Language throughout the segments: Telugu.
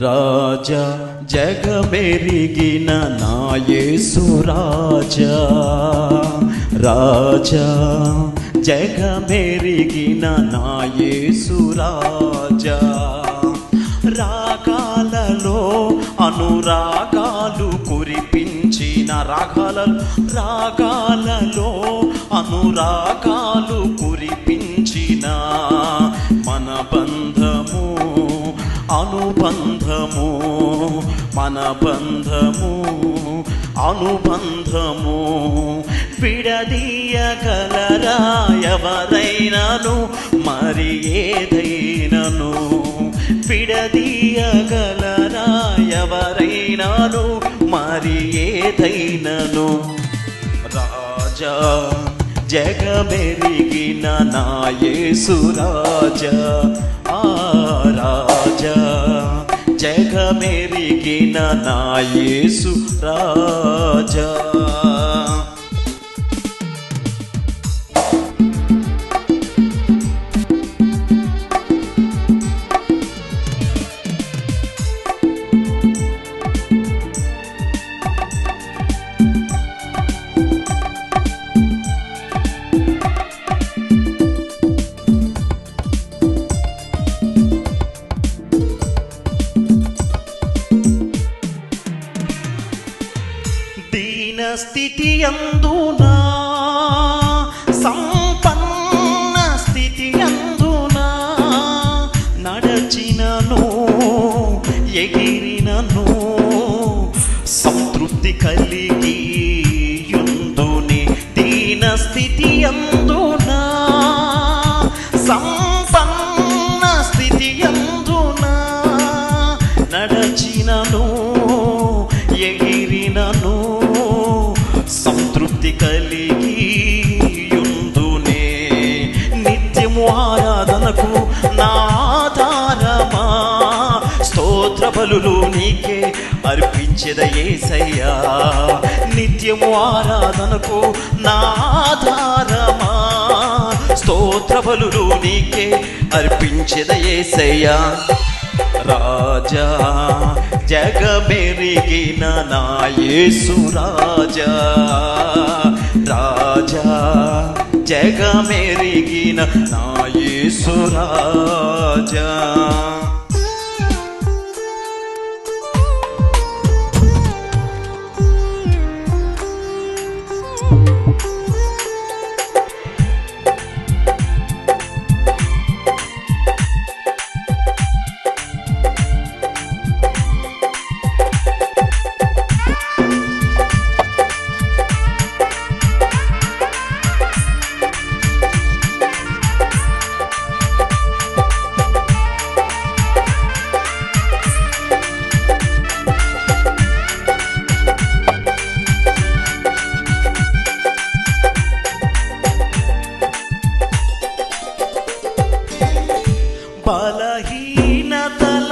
రాజా జగమెరిగిన నా యేసు రాజా, రాజా జగమెరిగిన నా యేసు రాజా. రాగాలలో అనురాగాలు కురిపించిన రాగాలలో అనురాగాలు కురిపించిన మన బంధము అనుబంధము, మన బంధము అనుబంధము విడదీయగలరా ఎవరైనాను మరి ఏదైనాను, విడదీయగలరా ఎవరైనాను మరి ఏదైనాను. రాజా జగమెరిగిన నా యేసు రాజా, ఆ రాజా జగమెరిగిన నా యేసు రాజా. దీన స్థితి అందునా సంపన్న స్థితి అందునా నడచినను ఎగిరినను సంతృప్తి కలిగి యుందుని. దీన స్థితి అందునా సంపన్న స్థితి అందునా నడచినను ఎగిరినను సంతృప్తి కలిగి యుందునే. నిత్యము ఆరాధనకు నా ఆధారమా స్తోత్ర బలులు నీకే అర్పించెద యేసయ్యా. నిత్యము ఆరాధనకు నా ఆధారమా స్తోత్ర బలులు నీకే అర్పించెద యేసయ్యా. రాజా జగమెరిగిన నా యేసు రాజా, రాజా జగమెరిగిన నా యేసు రాజా.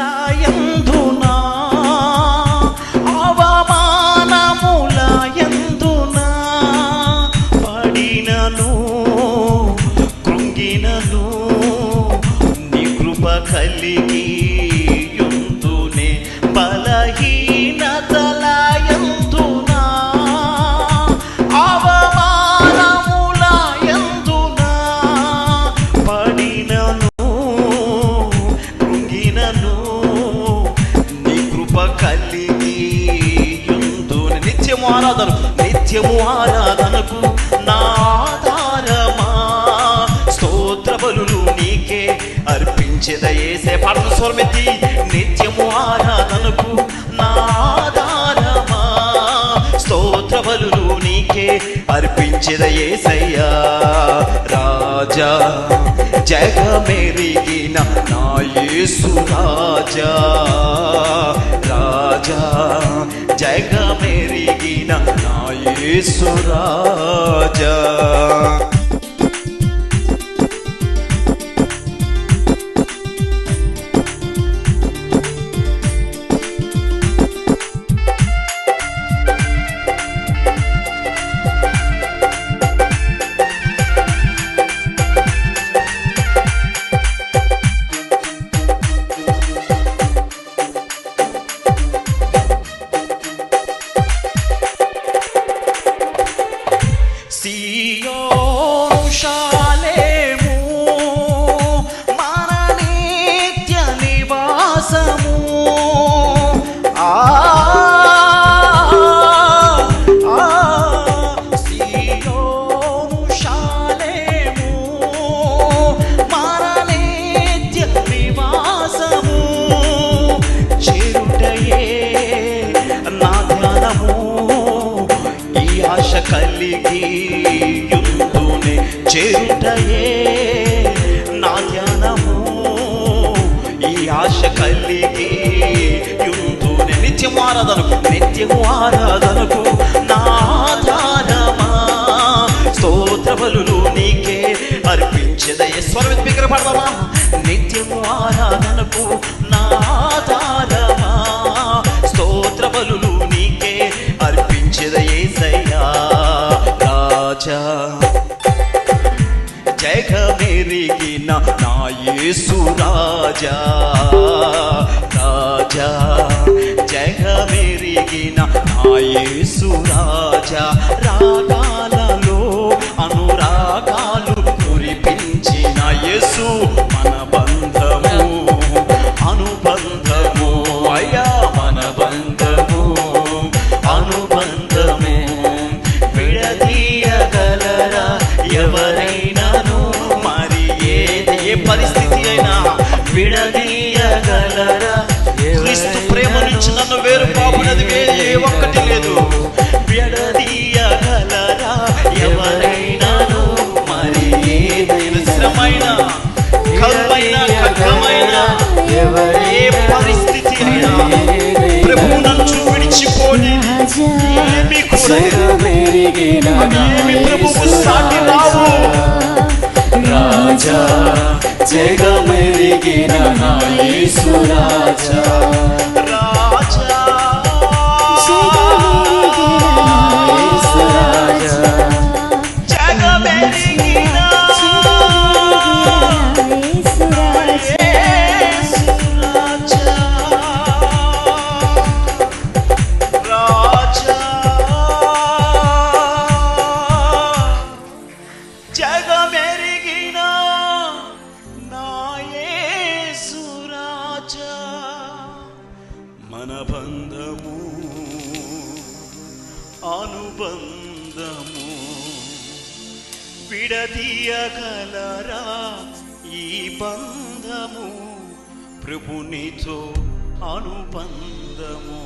బలహీనతలయందునా అవమానములయందునా పడినను కృంగినను నీ కృప కలిగి యుందునే. బలహీనతలయందునా అవమానములయందునా పడినను నీ కృప కలిగి యుందుని. నిత్యము ఆరాధనకు నా ఆధారమా స్తోత్ర బలులు నీకే అర్పించెద యేసే. పాటల స్వరమెత్తి నిత్యము ఆరాధనకు నా ఆధారమా స్తోత్ర బలులు నీకే అర్పించెద యేసయ్యా. రాజా జగమెరిగిన నా యేసు రాజా, రాజా జగమెరిగిన నా యేసు రాజా. నివాసము. సీయోను శాలేము మన నిత్య నివాసము. చేరుటయే నా ధ్యానము, ఈ ఆశ కలిగి యుందునే. చేరుటయే నా ధ్యానము, ఈ ఆశ కలిగి యుందునే. నిత్యము ఆరాధనకు, నిత్యము ఆరాధనకు నా ఆధారమా. స్తోత్ర బలులు నీకే అర్పించదయ. స్వరం బిగ్గర పడదామా. నిత్యము ఆరాధనకు నా ఆధారమా. స్తోత్ర బలులు నీకే అర్పించదయేసయ్యా. రాజా జగమెరిగిన నా యేసు రాజా. రాజా జగమెరిగిన నా యేసు రాజా. రాగాలలో అనురాగాలు కురిపించిన యేసు మన బంధము, అనుబంధము. అయ్యా మన బంధము, అనుబంధము. విడదీయగలరా ఎవరైనాను, మరి ఏ పరిస్థితి అయినా విడదీయగలరా. క్రీస్తు ప్రేమ నుంచి నన్ను వేరు పాపునది ఏ ఒక్కటి లేదు. విడదీయగలరా ఎవరైనాను, మరి ఏదైనా శ్రమైన, కరువైన, ఖడ్గమైన, ఏ పరిస్థితి అయినా ప్రభు నన్ను విడిచిపోని ఏమి కూడా ఏమి ప్రభువు సాటి రావు. రాజా జగమెరిగిన నా యేసు రాజా. రాజా జగమెరిగిన మన బంధము, అనుబంధము. విడదీయగలరా ఈ బంధము, ప్రభునితో అనుబంధము.